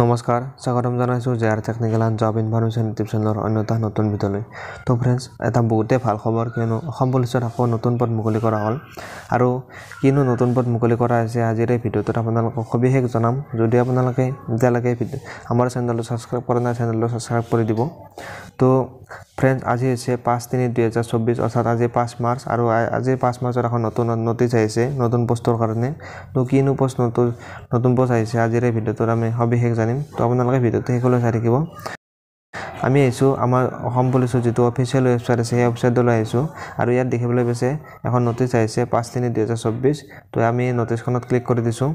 নমস্কাৰ স্বাগতম জনাইছো JR technical and job information YouTube চেনেলৰ অন্যটা নতুন ভিডিঅ'লৈ তো ফ্ৰেণ্ডছ এটা বহুতে ভাল খবৰ কিয়নো অসম পুলিচত আকৌ নতুন পদ মুকলি কৰা হ'ল আৰু কিনো নতুন পদ মুকলি কৰা হৈছে আজিৰ এই ভিডিঅ'টোত আপোনালোকক সবিশেষ জনাম যদি আপোনালোকে এতিয়ালৈকে আমাৰ চেনেলটো ছাবস্ক্ৰাইব কৰা নাই চেনেলটো ছাবস্ক্ৰাইব কৰি দিব তো ফ্ৰেণ্ডছ আজি হৈছে 5/3/2024 অৰ্থাৎ আজি 5 মাৰ্চ আৰু আজি 5 মাৰ্চৰ এখন নতুন নটিচ আহিছে নতুন পোষ্টৰ কাৰণে তো কিনো পোষ্ট নতুন পোষ্ট আহিছে আজিৰ এই ভিডিঅ'টোত আমি সবিশেষ জানিম তো আপোনালোকে ভিডিঅ'টো শেষলৈ চাই থাকিব আমি আইছো আমাৰ অসম পুলিচৰ যেটো অফিচিয়েল ওয়েবসাইট আছে এই ওয়েবসাইটলৈ আইছো আৰু ইয়াত দেখিবলৈ পাইছে এখন নটিচ আহিছে 5/3/2024 তো আমি নটিচখনত ক্লিক কৰি দিছো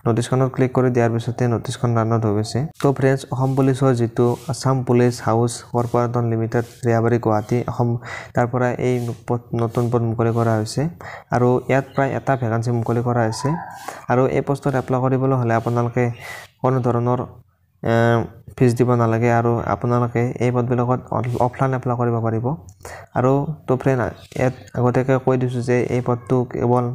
নটিচখনত ক্লিক কৰি দিয়াৰ পিছতে নটিচখন ৰানত হৈ গৈছে তো ফ্ৰেণ্ডছ অসম পুলিচৰ যেটো আসাম পুলিচ হাউস কৰ্পোৰেটন লিমিটেড ৰিয়াবাৰী গুৱাহাটী অসম তাৰ পৰা এই নতুন পদ মুকলি কৰা হৈছে আৰু ইয়াত প্ৰায় এটা ভ্যাকেন্সি মুকলি কৰা হৈছে আৰু এই পোষ্টত এপ্লাই কৰিবলৈ হলে আপোনালোকে কোনো ধৰণৰ ফিজ দিব নালাগে আৰু আপোনালোকে এই পদবিলাকত অফলাইন এপ্লাই কৰিব পাৰিব আৰু তো ফ্ৰেণ্ড ইয়াত আগতেকে কৈ দিছো যে এই পদটো কেৱল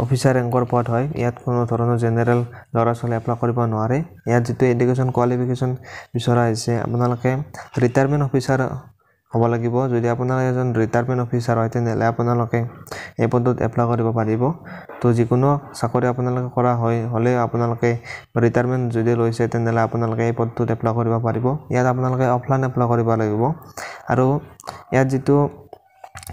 অফিচাৰ ৰেংকৰ পদ হয় ইয়াত কোনো ধৰণৰ জেনাৰেল ল'ৰা ছোৱালী এপ্লাই কৰিব নোৱাৰে ইয়াত যেটো এডুকেশ্যন কোৱালিফিকেশ্যন বিচৰা হৈছে আপোনালোকে ৰিটায়াৰমেন্ট অফিচাৰ হ'ব লাগিব যদি আপোনালোক এজন ৰিটায়াৰমেন্ট অফিচাৰ হয় তেনে আপোনালোকে এই পদত এপ্লাই কৰিব পাৰিব তো যিকোনো চাকৰি আপোনালোকে কৰা হলে আপোনালোকে ৰিটায়াৰমেন্ট যদি লৈছে তেনে আপোনালোকে এই পদত এপ্লাই কৰিব পাৰিব ইয়াত আপোনালোকে অফলাইন এপ্লাই কৰিব লাগিব আৰু ইয়াত যেটো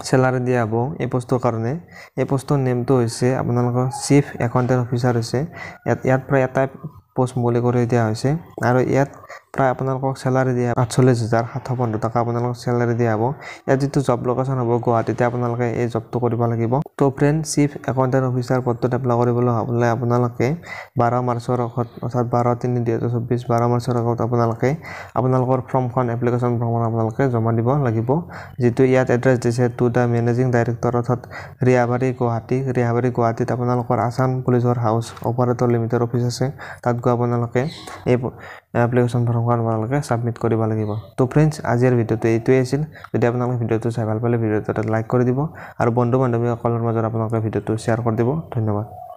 স্যালাৰি দিয়া হ'ব এই পোষ্টৰ কাৰণে এই পোষ্টৰ নেমটো হৈছে আপোনালোকৰ চিফ একাউন্টেন্ট অফিচাৰ হৈছে ইয়াত প্ৰায় এটা পোষ্ট মুকলি কৰি দিয়া হৈছে আৰু ইয়াত প্ৰায় আপোনালোকক স্যালাৰি দিয়া 48750 টকা আপোনালোকক স্যালাৰি দিয়া হ'ব ইয়াত যেটো জব লোকেশন হ'ব গুৱাহাটীতে আপোনালোকে এই জবটো কৰিব লাগিব তো ফ্ৰেণ্ড চিফ একাউন্টেন্ট অফিচাৰ পদটোত এপ্লাই কৰিবলৈ হ'লে আপোনালোকে 12 মাৰ্চৰ আগত অৰ্থাৎ 12/3/2024 12 মাৰ্চৰ আগত আপোনালোকে আপোনালোকৰ ফৰ্মখন এপ্লিকেশন ফৰ্মখন আপোনালোকে জমা দিব লাগিব যেটো ইয়াত এড্ৰেছ দিছে টু দা মেনেজিং ডাইৰেক্টৰ অৰ্থাৎ ৰিয়াবাৰী গুৱাহাটীত আপোনালোকৰ আসাম পুলিচৰ হাউস অপাৰেটৰ লিমিটেড অফিচ আছে তাত গৈ আপোনালোকে এই এপ্লিকেশন ফৰ্মখন আপোনালোকে সাবমিট কৰিব লাগিব তো ফ্ৰেণ্ডছ আজিৰ ভিডিঅ'টো এইটোই আছিল যদি আপোনালোকে ভিডিঅ'টো চাই ভাল পালে ভিডিঅ'টো লাইক কৰি দিব আৰু বন্ধু বান্ধৱীসকলৰ মাজত আপোনালোকে ভিডিঅ'টো শ্বেয়াৰ কৰি দিব ধন্যবাদ